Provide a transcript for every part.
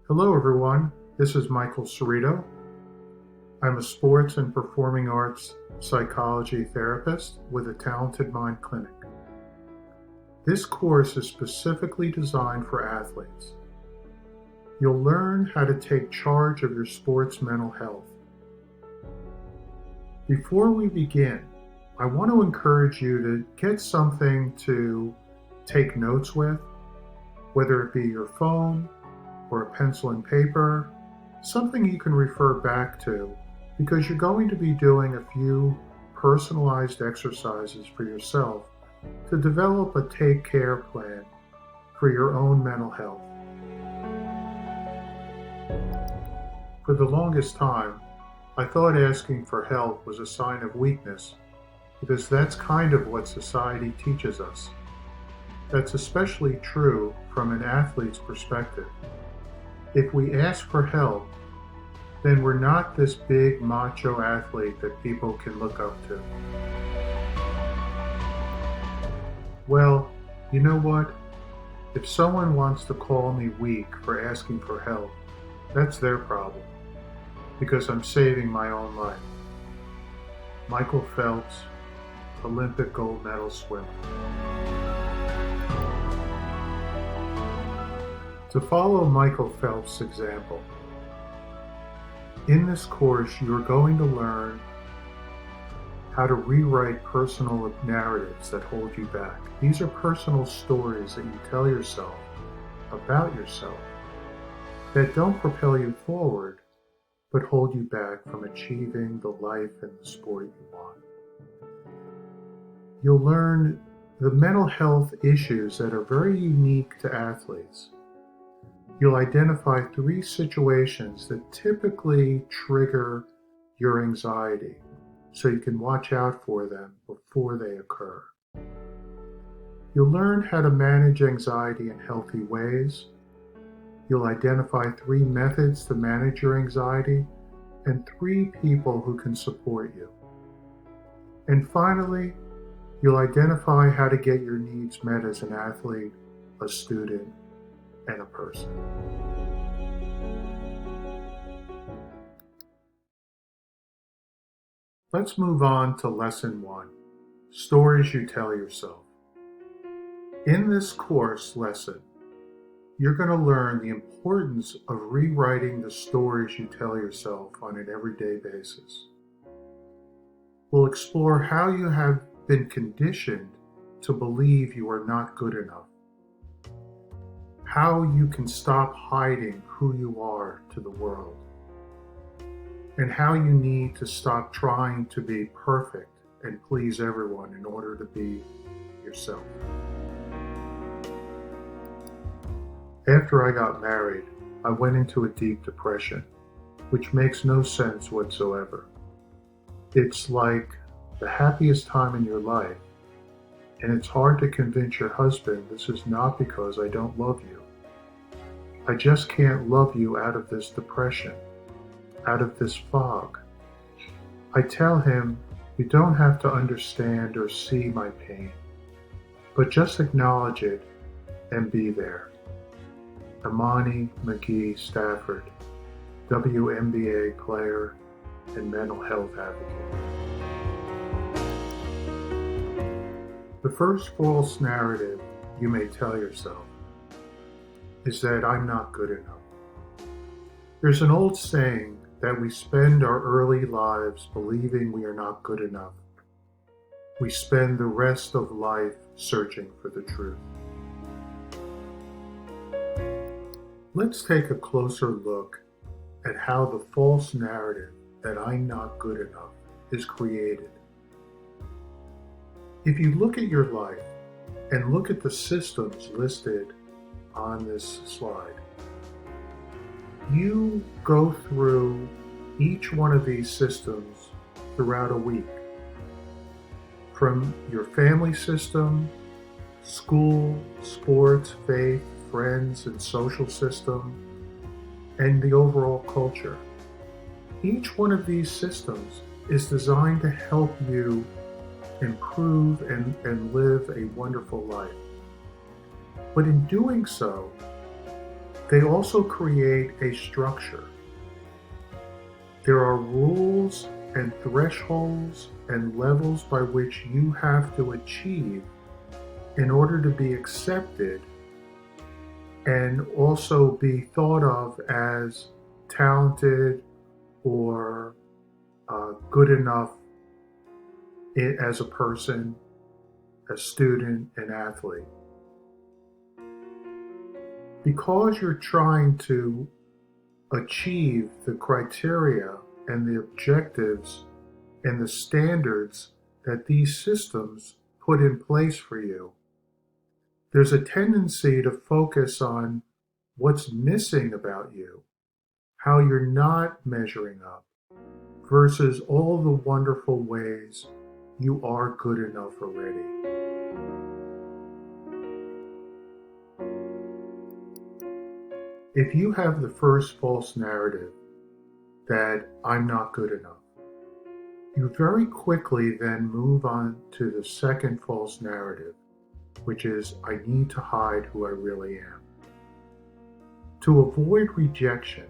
Hello, everyone. This is Michael Cerrito. I'm a sports and performing arts psychology therapist with a Talented Mind Clinic. This course is specifically designed for athletes. You'll learn how to take charge of your sports mental health. Before we begin, I want to encourage you to get something to take notes with, whether it be your phone or a pencil and paper, something you can refer back to, because you're going to be doing a few personalized exercises for yourself to develop a take care plan for your own mental health. For the longest time, I thought asking for help was a sign of weakness, because that's kind of what society teaches us. That's especially true from an athlete's perspective. If we ask for help, then we're not this big macho athlete that people can look up to. Well, you know what? If someone wants to call me weak for asking for help, that's their problem, because I'm saving my own life. Michael Phelps, Olympic gold medal swimmer. To follow Michael Phelps' example, in this course you're going to learn how to rewrite personal narratives that hold you back. These are personal stories that you tell yourself about yourself that don't propel you forward, but hold you back from achieving the life and the sport you want. You'll learn the mental health issues that are very unique to athletes. You'll identify 3 situations that typically trigger your anxiety, so you can watch out for them before they occur. You'll learn how to manage anxiety in healthy ways. You'll identify 3 methods to manage your anxiety and 3 people who can support you. And finally, you'll identify how to get your needs met as an athlete, a student, and a person. Let's move on to Lesson 1, Stories You Tell Yourself. In this course lesson, you're going to learn the importance of rewriting the stories you tell yourself on an everyday basis. We'll explore how you have been conditioned to believe you are not good enough, how you can stop hiding who you are to the world, and how you need to stop trying to be perfect and please everyone in order to be yourself. After I got married, I went into a deep depression, which makes no sense whatsoever. It's like the happiest time in your life, and it's hard to convince your husband this is not because I don't love you. I just can't love you out of this depression, out of this fog. I tell him, you don't have to understand or see my pain, but just acknowledge it and be there. Imani McGee Stafford, WNBA player and mental health advocate. The first false narrative you may tell yourself is that I'm not good enough. There's an old saying that we spend our early lives believing we are not good enough. We spend the rest of life searching for the truth. Let's take a closer look at how the false narrative that I'm not good enough is created. If you look at your life and look at the systems listed on this slide, you go through each one of these systems throughout a week. From your family system, school, sports, faith, friends, and social system, and the overall culture. Each one of these systems is designed to help you improve and live a wonderful life. But in doing so, They also create a structure. There are rules and thresholds and levels by which you have to achieve in order to be accepted and also be thought of as talented or good enough as a person, a student, an athlete. Because you're trying to achieve the criteria and the objectives and the standards that these systems put in place for you, there's a tendency to focus on what's missing about you, how you're not measuring up, versus all the wonderful ways you are good enough already. If you have the first false narrative that I'm not good enough, you very quickly then move on to the second false narrative, which is I need to hide who I really am. To avoid rejection,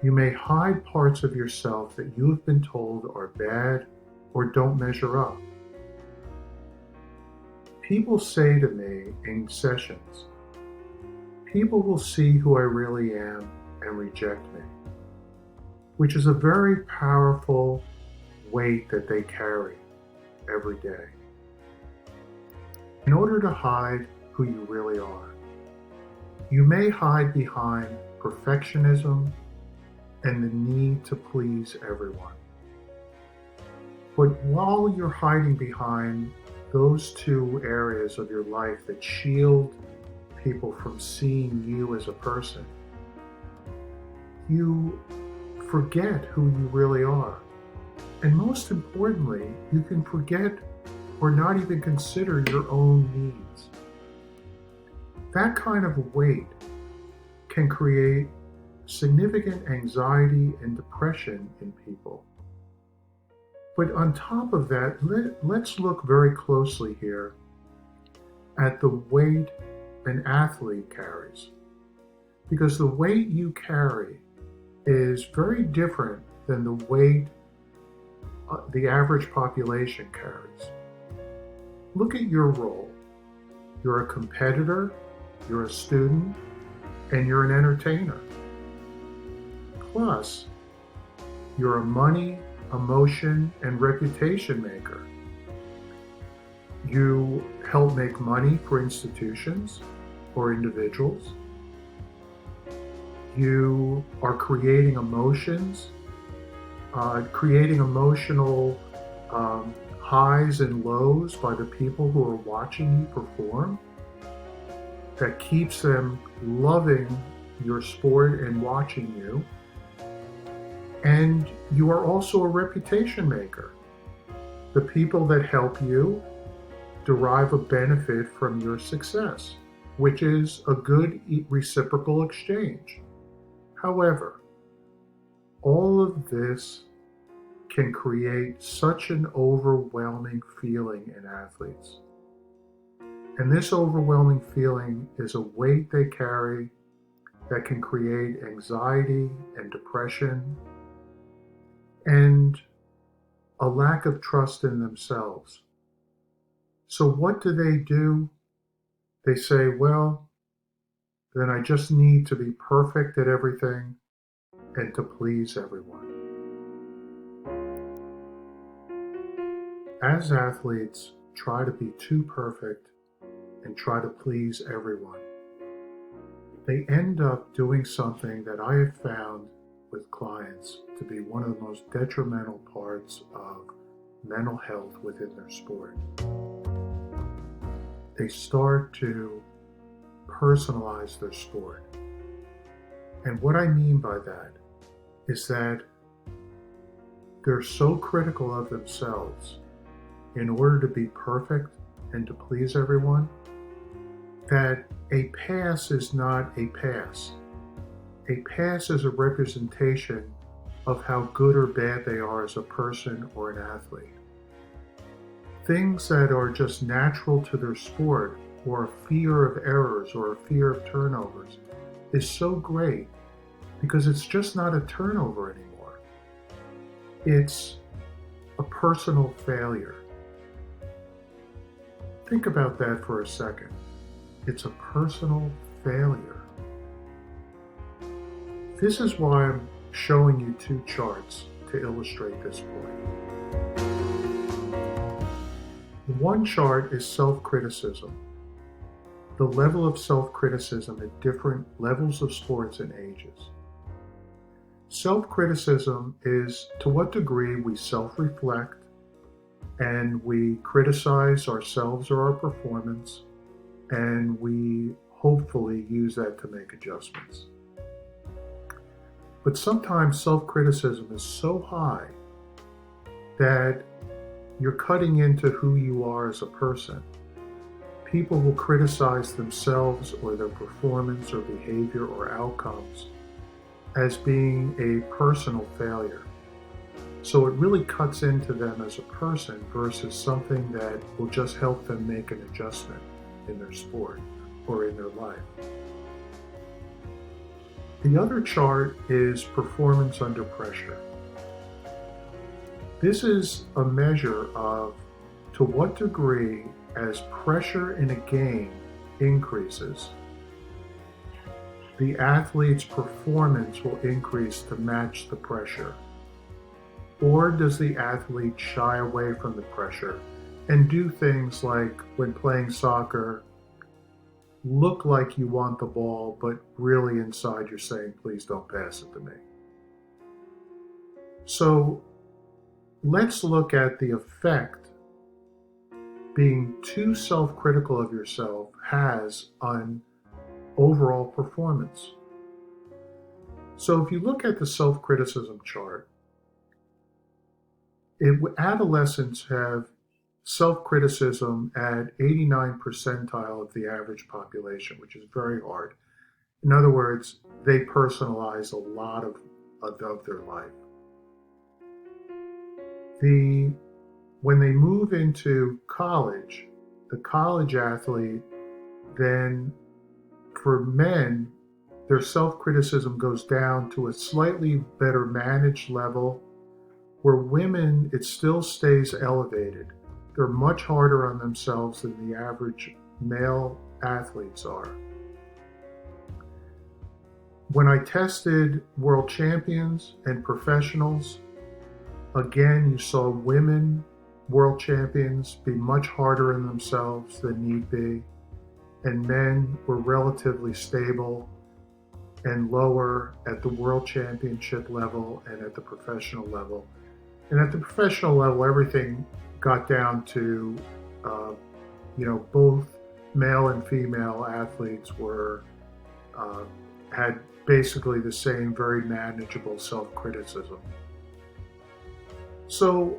you may hide parts of yourself that you have been told are bad or don't measure up. People say to me in sessions, people will see who I really am and reject me, which is a very powerful weight that they carry every day. In order to hide who you really are, you may hide behind perfectionism and the need to please everyone. But while you're hiding behind those two areas of your life that shield people from seeing you as a person, you forget who you really are. And most importantly, you can forget or not even consider your own needs. That kind of weight can create significant anxiety and depression in people. But on top of that, let's look very closely here at the weight an athlete carries. Because the weight you carry is very different than the weight the average population carries. Look at your role. You're a competitor, you're a student, and you're an entertainer. Plus, you're a money, emotion, and reputation maker. You help make money for institutions or individuals. You are creating emotions, creating emotional highs and lows by the people who are watching you perform that keeps them loving your sport and watching you. And you are also a reputation maker. The people that help you derive a benefit from your success, which is a good reciprocal exchange. However, all of this can create such an overwhelming feeling in athletes. And this overwhelming feeling is a weight they carry that can create anxiety and depression and a lack of trust in themselves. So what do? They say, well, then I just need to be perfect at everything and to please everyone. As athletes try to be too perfect and try to please everyone, they end up doing something that I have found with clients to be one of the most detrimental parts of mental health within their sport. They start to personalize their sport. And what I mean by that is that they're so critical of themselves in order to be perfect and to please everyone that a pass is not a pass. A pass is a representation of how good or bad they are as a person or an athlete. Things that are just natural to their sport, or a fear of errors or a fear of turnovers, is so great because it's just not a turnover anymore. It's a personal failure. Think about that for a second. It's a personal failure. This is why I'm showing you two charts to illustrate this point. One chart is self-criticism. The level of self-criticism at different levels of sports and ages. Self-criticism is to what degree we self-reflect and we criticize ourselves or our performance, and we hopefully use that to make adjustments. But sometimes self-criticism is so high that you're cutting into who you are as a person. People will criticize themselves or their performance or behavior or outcomes as being a personal failure. So it really cuts into them as a person versus something that will just help them make an adjustment in their sport or in their life. The other chart is performance under pressure. This is a measure of to what degree, as pressure in a game increases, the athlete's performance will increase to match the pressure. Or does the athlete shy away from the pressure and do things like, when playing soccer, look like you want the ball, but really inside you're saying, please don't pass it to me. So let's look at the effect being too self-critical of yourself has on overall performance. So if you look at the self-criticism chart, adolescents have self-criticism at 89 percentile of the average population, which is very hard. In other words, they personalize a lot of their life. When they move into college, the college athlete, then for men, their self-criticism goes down to a slightly better managed level, where women, it still stays elevated. They're much harder on themselves than the average male athletes are. When I tested world champions and professionals, again, you saw women world champions be much harder on themselves than need be, and men were relatively stable and lower at the world championship level and at the professional level. And at the professional level, everything got down to, both male and female athletes had basically the same very manageable self-criticism. So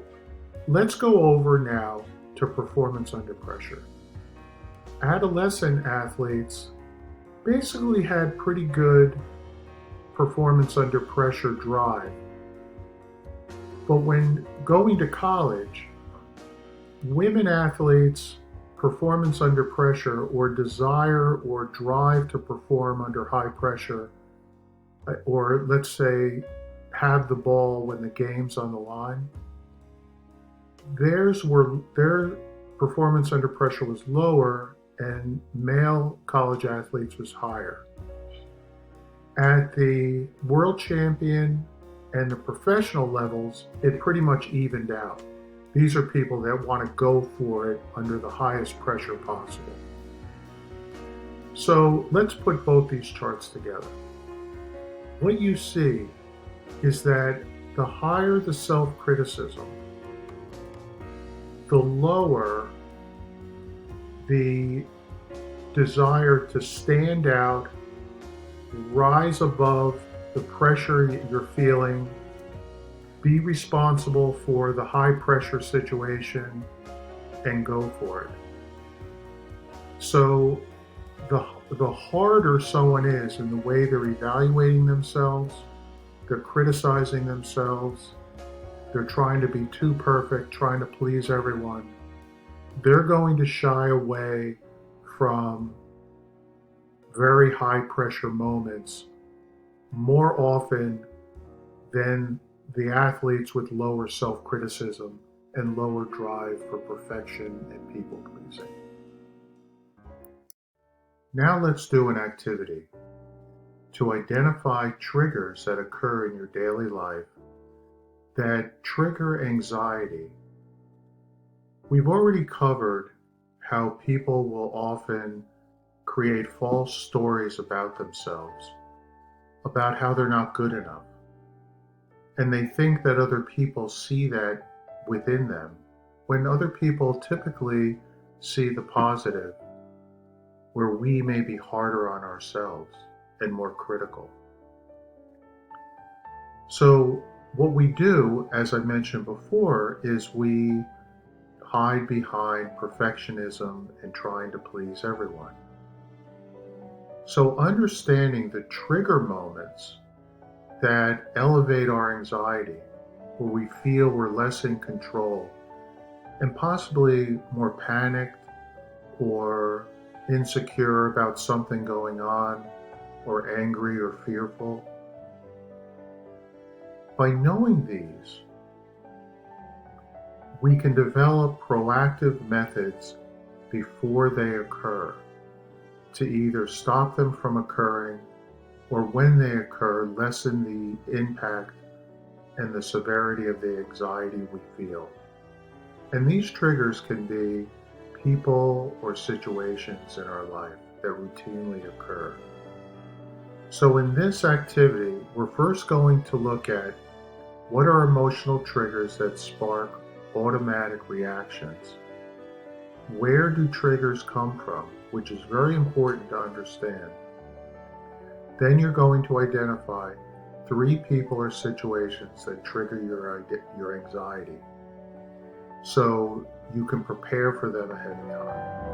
let's go over now to performance under pressure. Adolescent athletes basically had pretty good performance under pressure drive. But when going to college, women athletes' performance under pressure or desire or drive to perform under high pressure, or let's say have the ball when the game's on the line, their performance under pressure was lower and male college athletes was higher. At the world champion and the professional levels, it pretty much evened out. These are people that want to go for it under the highest pressure possible. So let's put both these charts together. What you see is that the higher the self-criticism, the lower the desire to stand out, rise above the pressure you're feeling, be responsible for the high pressure situation, and go for it. So the harder someone is in the way they're evaluating themselves, they're criticizing themselves, they're trying to be too perfect, trying to please everyone, they're going to shy away from very high pressure moments more often than the athletes with lower self criticism and lower drive for perfection and people pleasing. Now let's do an activity to identify triggers that occur in your daily life that trigger anxiety. We've already covered how people will often create false stories about themselves, about how they're not good enough. And they think that other people see that within them, when other people typically see the positive, where we may be harder on ourselves and more critical. So what we do, as I mentioned before, is we hide behind perfectionism and trying to please everyone. So understanding the trigger moments that elevate our anxiety, where we feel we're less in control and possibly more panicked or insecure about something going on, or angry or fearful. By knowing these, we can develop proactive methods before they occur to either stop them from occurring, or when they occur, lessen the impact and the severity of the anxiety we feel. And these triggers can be people or situations in our life that routinely occur. So in this activity, we're first going to look at what are emotional triggers that spark automatic reactions. Where do triggers come from, which is very important to understand. Then you're going to identify 3 people or situations that trigger your anxiety, so you can prepare for them ahead of time.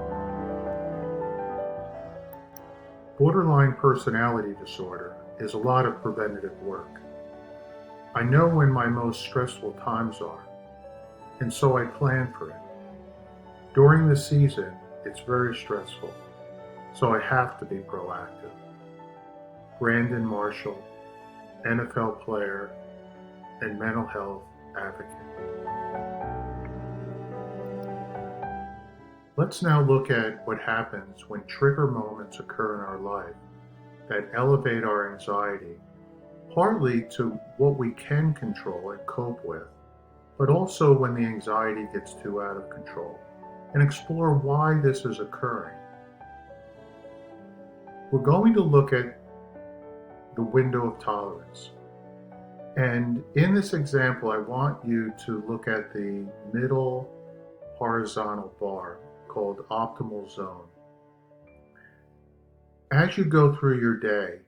Borderline personality disorder is a lot of preventative work. I know when my most stressful times are, and so I plan for it. During the season, it's very stressful, so I have to be proactive. Brandon Marshall, NFL player and mental health advocate. Let's now look at what happens when trigger moments occur in our life that elevate our anxiety, partly to what we can control and cope with, but also when the anxiety gets too out of control, and explore why this is occurring. We're going to look at the window of tolerance. And in this example, I want you to look at the middle horizontal bar called optimal zone. As you go through your day,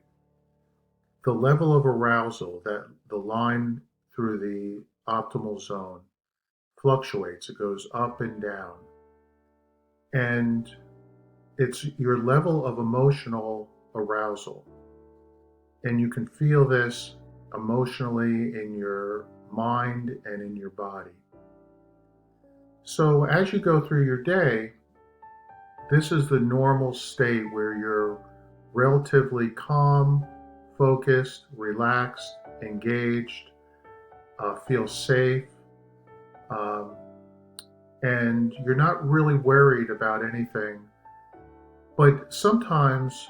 the level of arousal, that the line through the optimal zone, fluctuates. It goes up and down. And it's your level of emotional arousal. And you can feel this emotionally in your mind and in your body. So as you go through your day, this is the normal state where you're relatively calm, focused, relaxed, engaged, feel safe, and you're not really worried about anything. But sometimes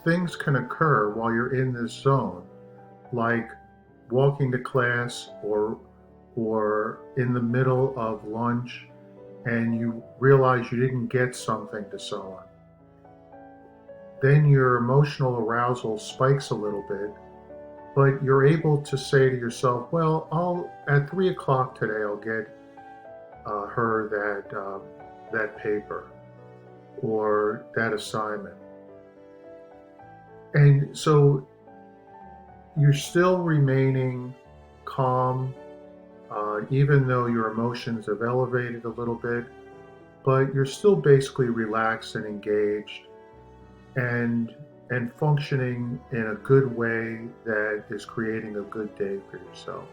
things can occur while you're in this zone, like walking to class or in the middle of lunch and you realize you didn't get something to someone. Then your emotional arousal spikes a little bit, but you're able to say to yourself, well, at 3 o'clock today, I'll get her that paper or that assignment. And so you're still remaining calm, even though your emotions have elevated a little bit, but you're still basically relaxed and engaged and functioning in a good way that is creating a good day for yourself.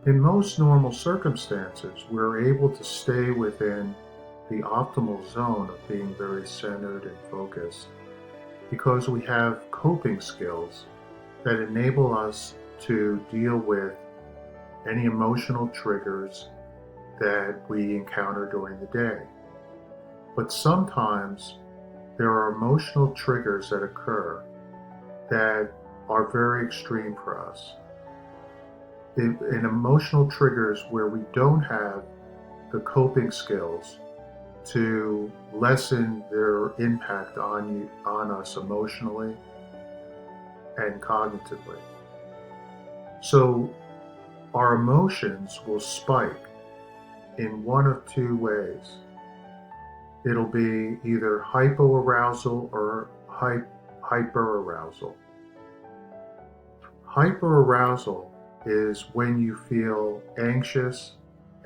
In most normal circumstances, we're able to stay within the optimal zone of being very centered and focused because we have coping skills that enable us to deal with any emotional triggers that we encounter during the day. But sometimes there are emotional triggers that occur that are very extreme for us. In emotional triggers where we don't have the coping skills to lessen their impact on us emotionally and cognitively. So our emotions will spike in one of two ways. It'll be either hypoarousal or hyperarousal. Hyperarousal is when you feel anxious,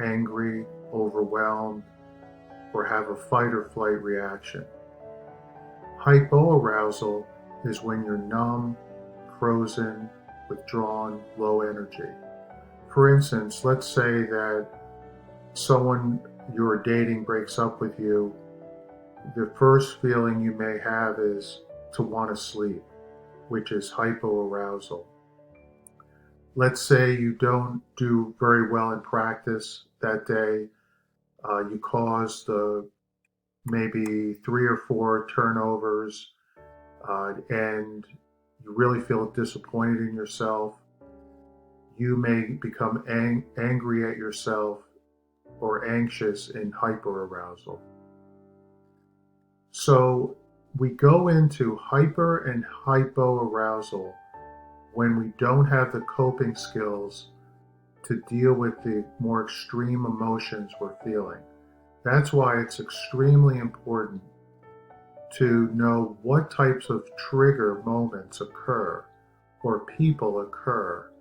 angry, overwhelmed, or have a fight or flight reaction. Hypoarousal is when you're numb, frozen, withdrawn, low energy. For instance, let's say that someone you're dating breaks up with you. The first feeling you may have is to want to sleep, which is hypoarousal. Let's say you don't do very well in practice that day. You caused maybe 3 or 4 turnovers, and you really feel disappointed in yourself. You may become angry at yourself or anxious in hyperarousal. So we go into hyper and hypoarousal when we don't have the coping skills to deal with the more extreme emotions we're feeling. That's why it's extremely important to know what types of trigger moments occur or people occur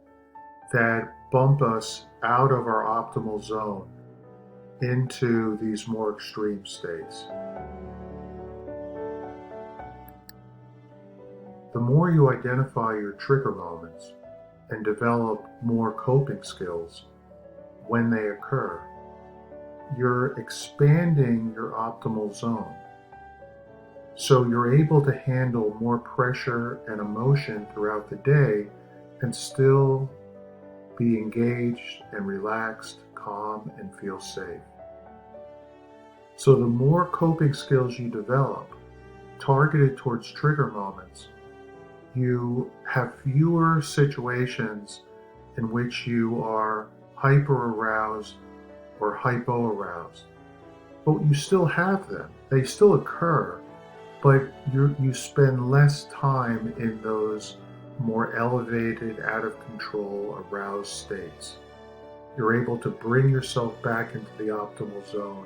that bump us out of our optimal zone into these more extreme states. The more you identify your trigger moments and develop more coping skills when they occur, you're expanding your optimal zone. So you're able to handle more pressure and emotion throughout the day and still be engaged and relaxed, calm, and feel safe. So the more coping skills you develop, targeted towards trigger moments, you have fewer situations in which you are hyper-aroused or hypo-aroused. But you still have them. They still occur, but you spend less time in those more elevated, out of control, aroused states. You're able to bring yourself back into the optimal zone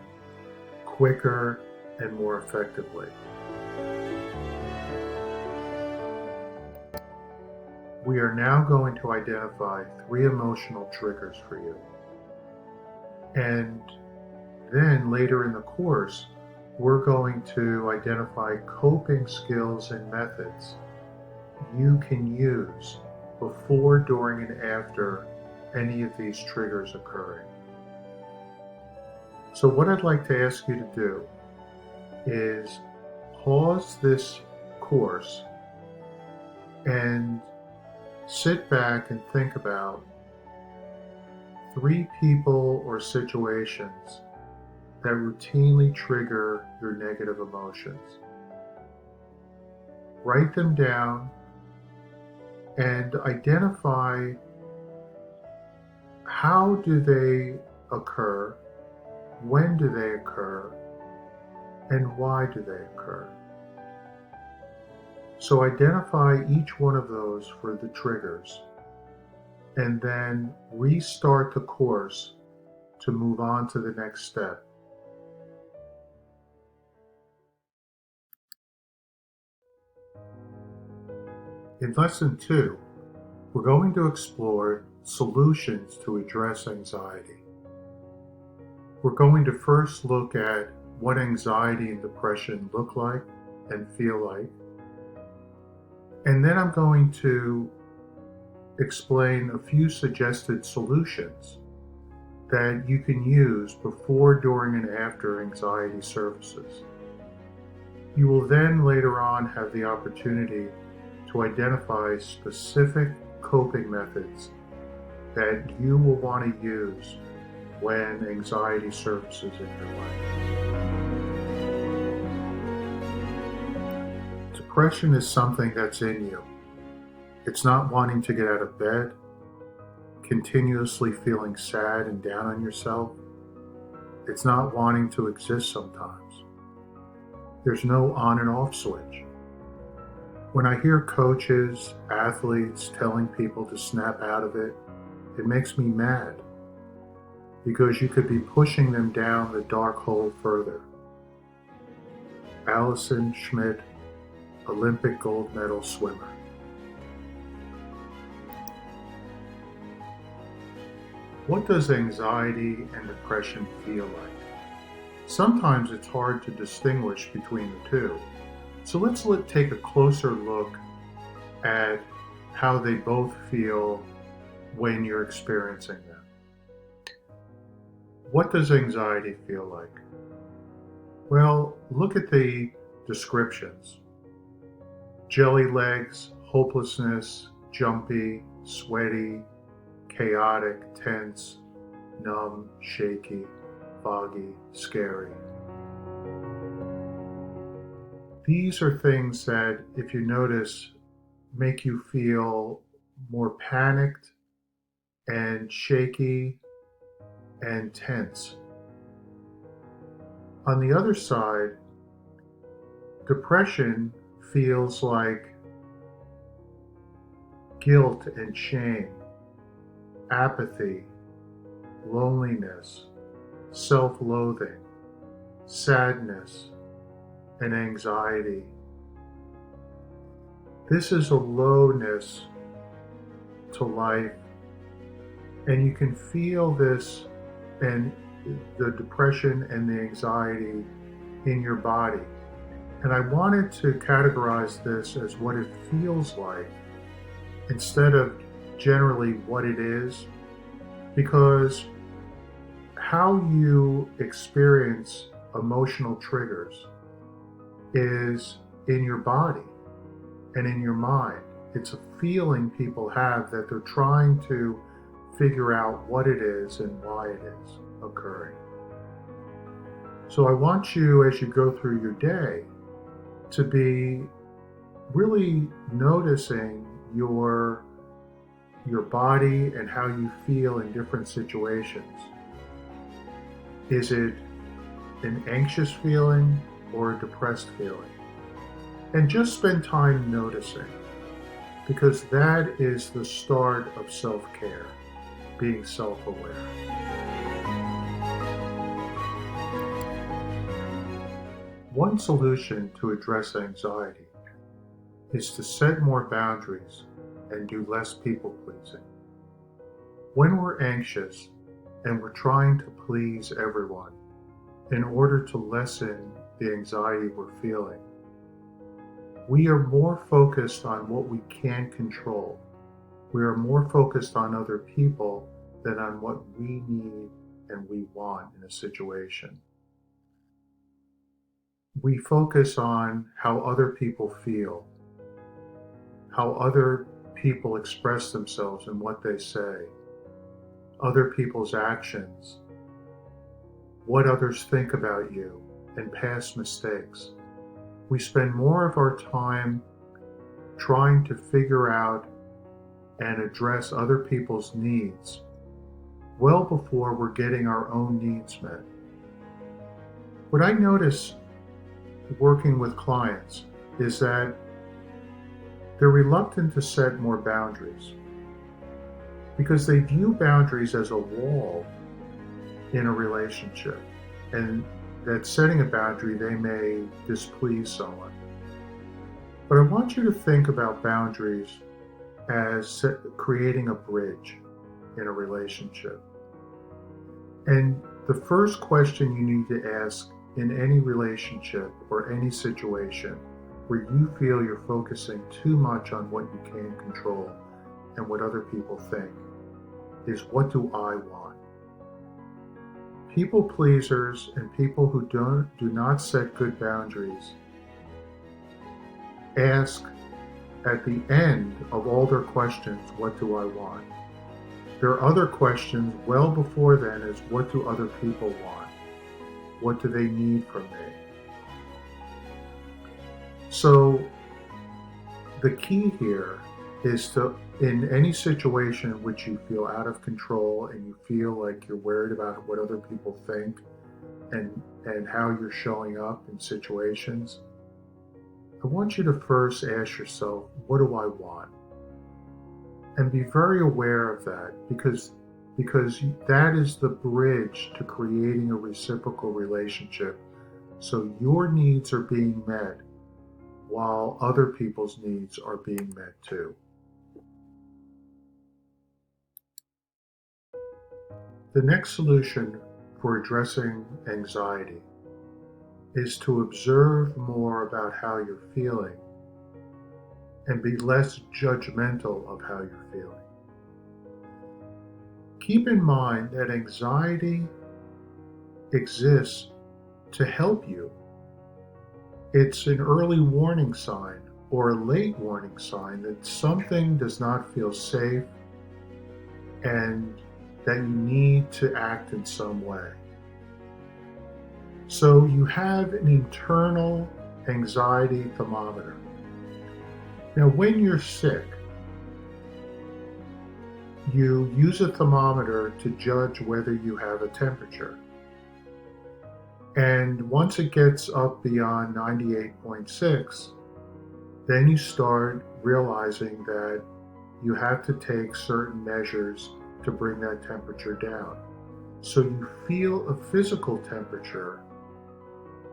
quicker and more effectively. We are now going to identify 3 emotional triggers for you. And then later in the course, we're going to identify coping skills and methods you can use before, during, and after any of these triggers occurring. So what I'd like to ask you to do is pause this course and sit back and think about 3 people or situations that routinely trigger your negative emotions. Write them down and identify how do they occur, when do they occur, and why do they occur. So identify each one of those for the triggers, and then restart the course to move on to the next step. In Lesson 2, we're going to explore solutions to address anxiety. We're going to first look at what anxiety and depression look like and feel like. And then I'm going to explain a few suggested solutions that you can use before, during, and after anxiety surfaces. You will then later on have the opportunity to identify specific coping methods that you will want to use when anxiety surfaces in your life. Depression is something that's in you. It's not wanting to get out of bed, continuously feeling sad and down on yourself. It's not wanting to exist sometimes. There's no on and off switch. When I hear coaches, athletes telling people to snap out of it, it makes me mad because you could be pushing them down the dark hole further. Allison Schmidt, Olympic gold medal swimmer. What does anxiety and depression feel like? Sometimes it's hard to distinguish between the two. So let's take a closer look at how they both feel when you're experiencing them. What does anxiety feel like? Well, look at the descriptions. Jelly legs, hopelessness, jumpy, sweaty, chaotic, tense, numb, shaky, foggy, scary. These are things that, if you notice, make you feel more panicked and shaky and tense. On the other side, depression feels like guilt and shame, apathy, loneliness, self-loathing, sadness, and anxiety. This is a lowness to life, and you can feel this and the depression and the anxiety in your body. And I wanted to categorize this as what it feels like instead of generally what it is, because how you experience emotional triggers is in your body and in your mind. It's a feeling people have that they're trying to figure out what it is and why it is occurring. So I want you, as you go through your day, to be really noticing your body and how you feel in different situations. Is it an anxious feeling or a depressed feeling? And just spend time noticing, because that is the start of self-care, being self-aware. One solution to address anxiety is to set more boundaries and do less people-pleasing. When we're anxious and we're trying to please everyone in order to lessen the anxiety we're feeling, we are more focused on what we can control. We are more focused on other people than on what we need and we want in a situation. We focus on how other people feel, how other people express themselves and what they say, other people's actions, what others think about you, and past mistakes. We spend more of our time trying to figure out and address other people's needs well before we're getting our own needs met. What I notice working with clients is that they're reluctant to set more boundaries because they view boundaries as a wall in a relationship, and that setting a boundary, they may displease someone. But I want you to think about boundaries as creating a bridge in a relationship. And the first question you need to ask in any relationship or any situation where you feel you're focusing too much on what you can control and what other people think is, what do I want? People pleasers and people who do not set good boundaries ask at the end of all their questions, what do I want? Their other questions well before then is, what do other people want? What do they need from me? So the key here is to, in any situation in which you feel out of control and you feel like you're worried about what other people think and how you're showing up in situations, I want you to first ask yourself, what do I want? And be very aware of that because that is the bridge to creating a reciprocal relationship. So your needs are being met while other people's needs are being met too. The next solution for addressing anxiety is to observe more about how you're feeling and be less judgmental of how you're feeling. Keep in mind that anxiety exists to help you. It's an early warning sign or a late warning sign that something does not feel safe and that you need to act in some way. So you have an internal anxiety thermometer. Now, when you're sick, you use a thermometer to judge whether you have a temperature. And once it gets up beyond 98.6, then you start realizing that you have to take certain measures to bring that temperature down. So you feel a physical temperature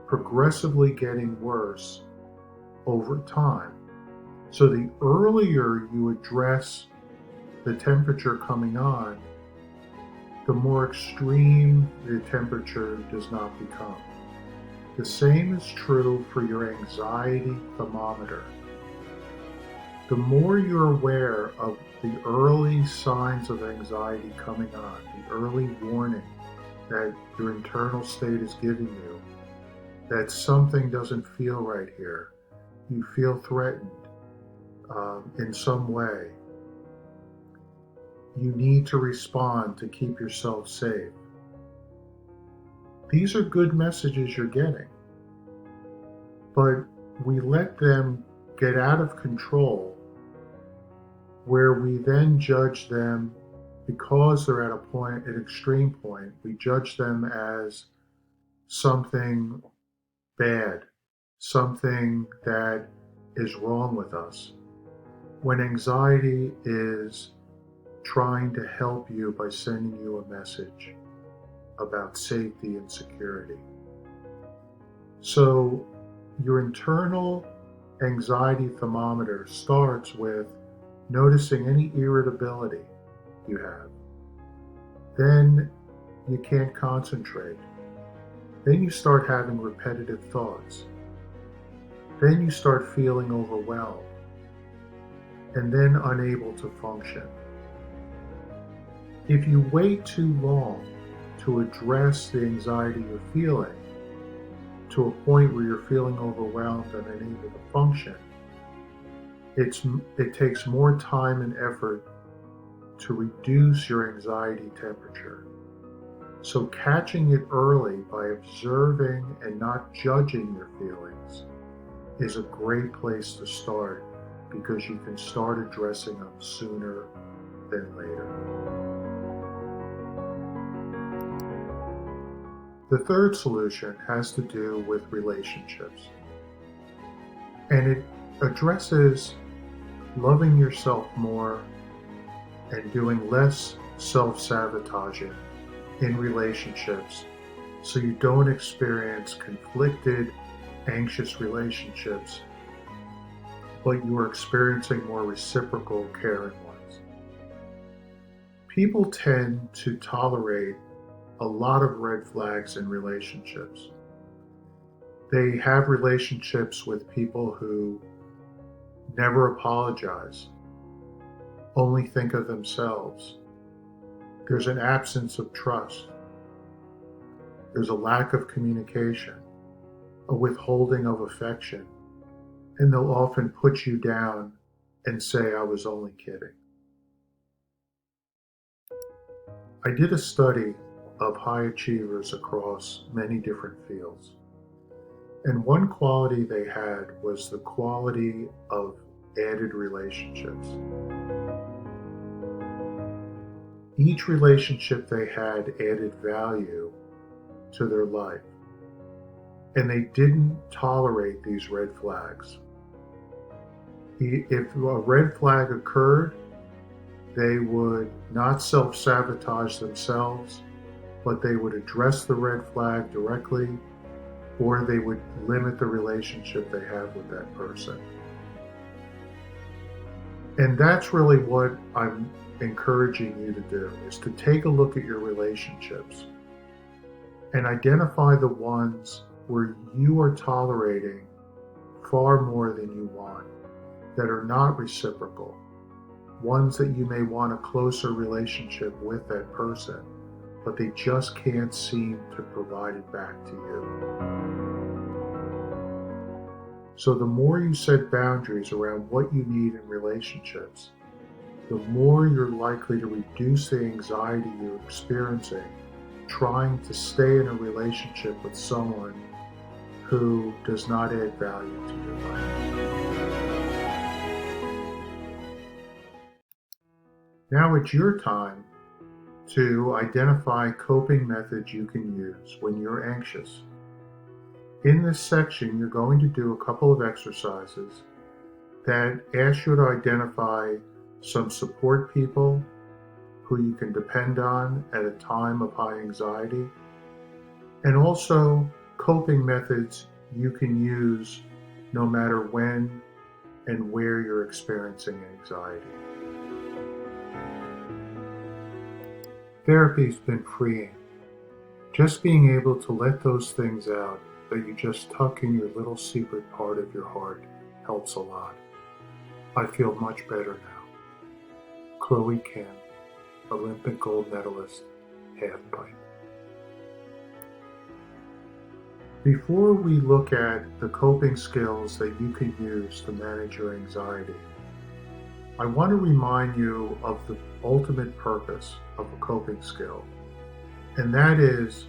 progressively getting worse over time. So the earlier you address the temperature coming on, the more extreme the temperature does not become. The same is true for your anxiety thermometer. The more you're aware of the early signs of anxiety coming on, the early warning that your internal state is giving you, that something doesn't feel right here, you feel threatened in some way, you need to respond to keep yourself safe. These are good messages you're getting, but we let them get out of control where we then judge them because they're at an extreme point. We judge them as something bad, something that is wrong with us, when anxiety is trying to help you by sending you a message about safety and security. So your internal anxiety thermometer starts with noticing any irritability you have. Then you can't concentrate. Then you start having repetitive thoughts. Then you start feeling overwhelmed and then unable to function. If you wait too long to address the anxiety you're feeling to a point where you're feeling overwhelmed and unable to function, it takes more time and effort to reduce your anxiety temperature. So catching it early by observing and not judging your feelings is a great place to start because you can start addressing them sooner than later. The third solution has to do with relationships, and it addresses loving yourself more and doing less self-sabotaging in relationships so you don't experience conflicted, anxious relationships, but you are experiencing more reciprocal, caring ones. People tend to tolerate a lot of red flags in relationships. They have relationships with people who never apologize, only think of themselves. There's an absence of trust. there's a lack of communication, a withholding of affection, and they'll often put you down and say, "I was only kidding." I did a study of high achievers across many different fields, and one quality they had was the quality of added relationships. Each relationship they had added value to their life, and they didn't tolerate these red flags. If a red flag occurred, they would not self-sabotage themselves, but they would address the red flag directly, or they would limit the relationship they have with that person. And that's really what I'm encouraging you to do, is to take a look at your relationships and identify the ones where you are tolerating far more than you want, that are not reciprocal, ones that you may want a closer relationship with that person, but they just can't seem to provide it back to you. So the more you set boundaries around what you need in relationships, the more you're likely to reduce the anxiety you're experiencing trying to stay in a relationship with someone who does not add value to your life. Now it's your time to identify coping methods you can use when you're anxious. In this section, you're going to do a couple of exercises that ask you to identify some support people who you can depend on at a time of high anxiety, and also coping methods you can use no matter when and where you're experiencing anxiety. Therapy's been freeing. Just being able to let those things out that you just tuck in your little secret part of your heart helps a lot. I feel much better now. Chloe Kim, Olympic gold medalist, halfpipe. Before we look at the coping skills that you can use to manage your anxiety, I want to remind you of the ultimate purpose of a coping skill, and that is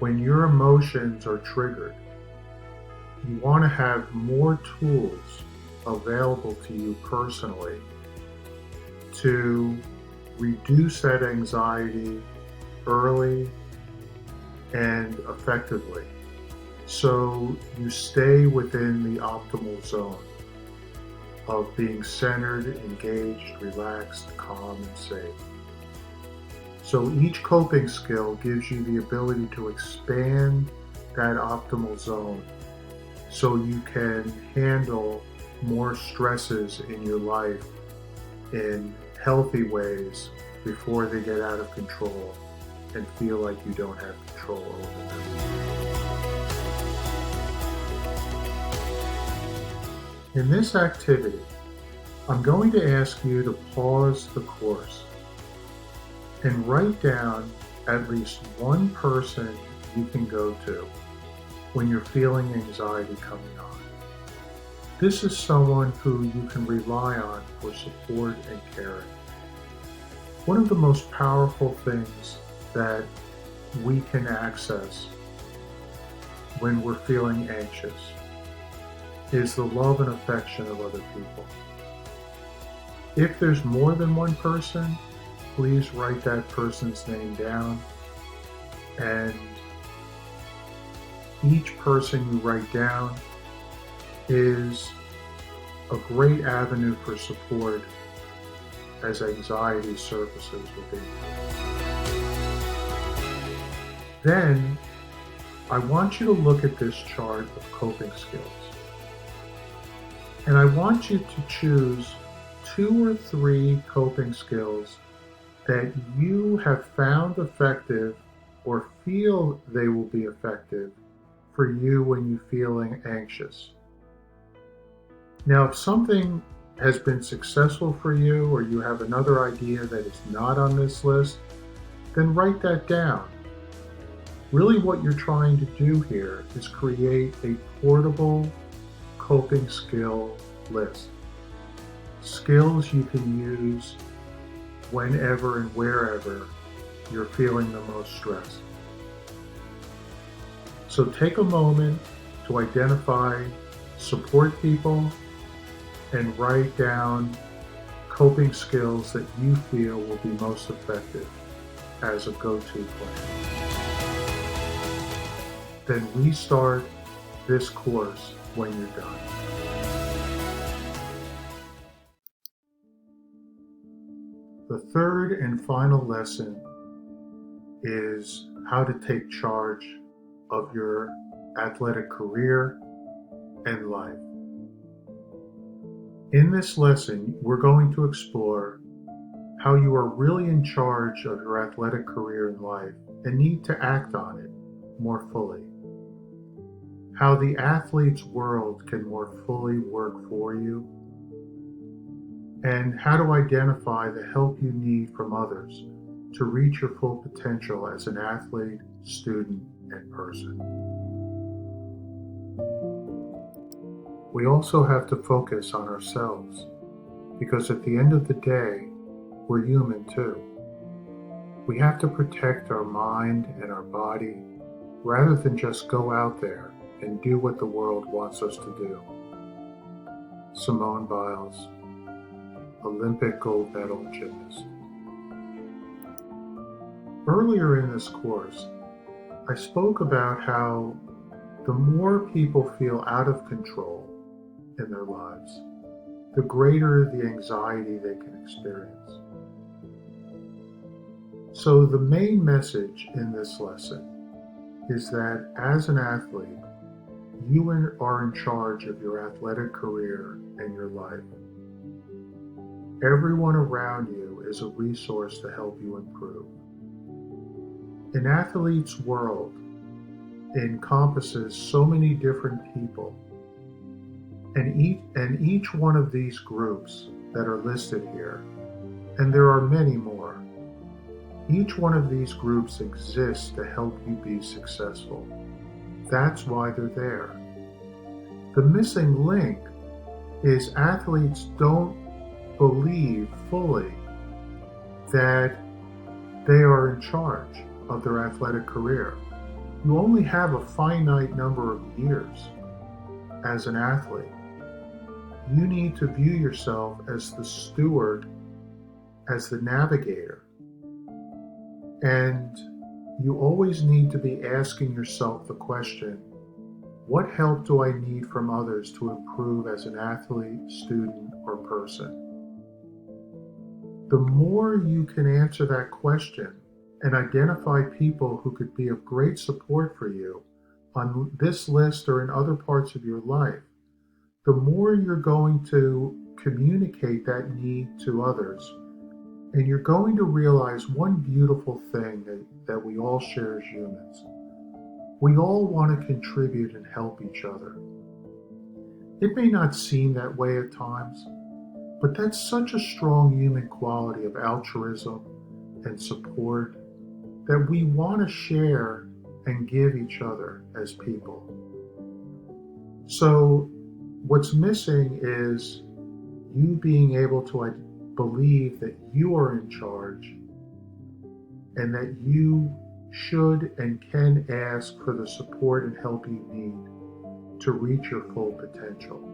when your emotions are triggered, you want to have more tools available to you personally to reduce that anxiety early and effectively, so you stay within the optimal zone of being centered, engaged, relaxed, calm, and safe. So each coping skill gives you the ability to expand that optimal zone so you can handle more stresses in your life in healthy ways before they get out of control and feel like you don't have control over them. In this activity, I'm going to ask you to pause the course and write down at least one person you can go to when you're feeling anxiety coming on. This is someone who you can rely on for support and caring. One of the most powerful things that we can access when we're feeling anxious is the love and affection of other people. If there's more than one person, please write that person's name down, and each person you write down is a great avenue for support as anxiety surfaces within you. Then, I want you to look at this chart of coping skills. And I want you to choose 2 or 3 coping skills that you have found effective or feel they will be effective for you when you're feeling anxious. Now, if something has been successful for you, or you have another idea that is not on this list, then write that down. Really, what you're trying to do here is create a portable coping skill list. Skills you can use whenever and wherever you're feeling the most stress. So take a moment to identify support people and write down coping skills that you feel will be most effective as a go-to plan. Then restart this course when you're done. The third and final lesson is how to take charge of your athletic career and life. In this lesson, we're going to explore how you are really in charge of your athletic career and life and need to act on it more fully. How the athlete's world can more fully work for you, and how to identify the help you need from others to reach your full potential as an athlete, student, and person. We also have to focus on ourselves, because at the end of the day, we're human too. We have to protect our mind and our body rather than just go out there and do what the world wants us to do. Simone Biles, Olympic gold medal gymnast. Earlier in this course, I spoke about how the more people feel out of control in their lives, the greater the anxiety they can experience. So the main message in this lesson is that as an athlete, you are in charge of your athletic career and your life. Everyone around you is a resource to help you improve. An athlete's world encompasses so many different people, and each one of these groups that are listed here, and there are many more, each one of these groups exists to help you be successful. That's why they're there. The missing link is athletes don't believe fully that they are in charge of their athletic career. You only have a finite number of years as an athlete. You need to view yourself as the steward, as the navigator. And you always need to be asking yourself the question, what help do I need from others to improve as an athlete, student, or person? The more you can answer that question and identify people who could be of great support for you on this list or in other parts of your life, the more you're going to communicate that need to others. And you're going to realize one beautiful thing that we all share as humans. We all want to contribute and help each other. It may not seem that way at times, but that's such a strong human quality of altruism and support that we want to share and give each other as people. So what's missing is you being able to believe that you are in charge and that you should and can ask for the support and help you need to reach your full potential.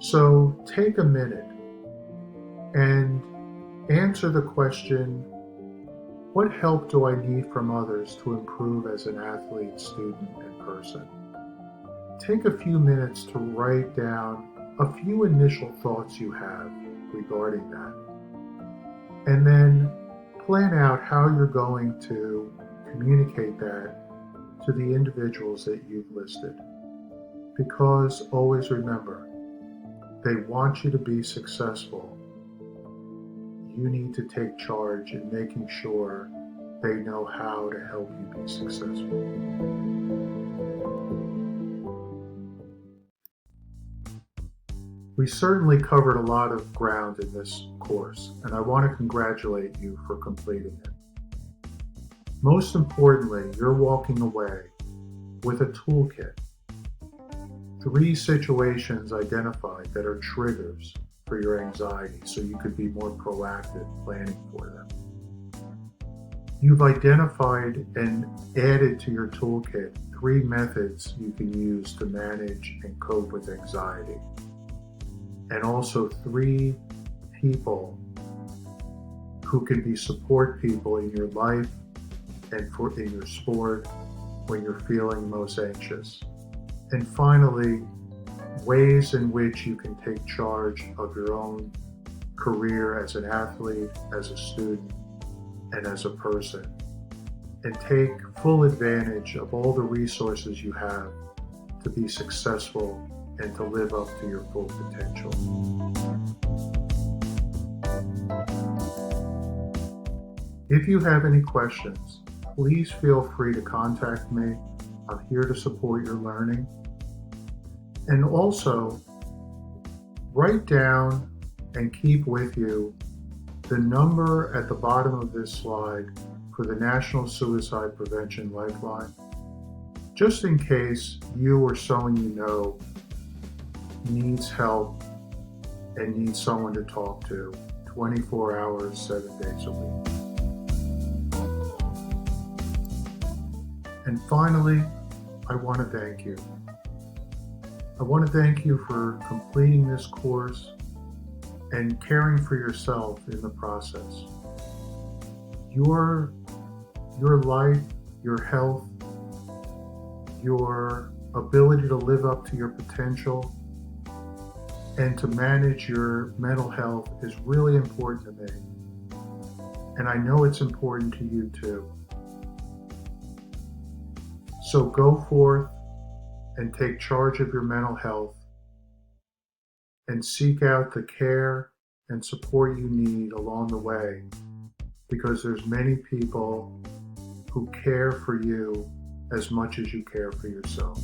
So take a minute and answer the question, what help do I need from others to improve as an athlete, student, and person? Take a few minutes to write down a few initial thoughts you have regarding that. And then plan out how you're going to communicate that to the individuals that you've listed. Because always remember, they want you to be successful. You need to take charge in making sure they know how to help you be successful. We certainly covered a lot of ground in this course, and I want to congratulate you for completing it. Most importantly, you're walking away with a toolkit. 3 situations identified that are triggers for your anxiety so you could be more proactive planning for them. You've identified and added to your toolkit 3 methods you can use to manage and cope with anxiety, and also 3 people who can be support people in your life and in your sport when you're feeling most anxious. And finally, ways in which you can take charge of your own career as an athlete, as a student, and as a person, and take full advantage of all the resources you have to be successful and to live up to your full potential. If you have any questions, please feel free to contact me. I'm here to support your learning. And also, write down and keep with you the number at the bottom of this slide for the National Suicide Prevention Lifeline, just in case you or someone you know needs help and needs someone to talk to 24 hours, 7 days a week. And finally, I want to thank you. I want to thank you for completing this course and caring for yourself in the process. Your life, your health, your ability to live up to your potential and to manage your mental health is really important to me. And I know it's important to you too. So go forth and take charge of your mental health and seek out the care and support you need along the way, because there's many people who care for you as much as you care for yourself.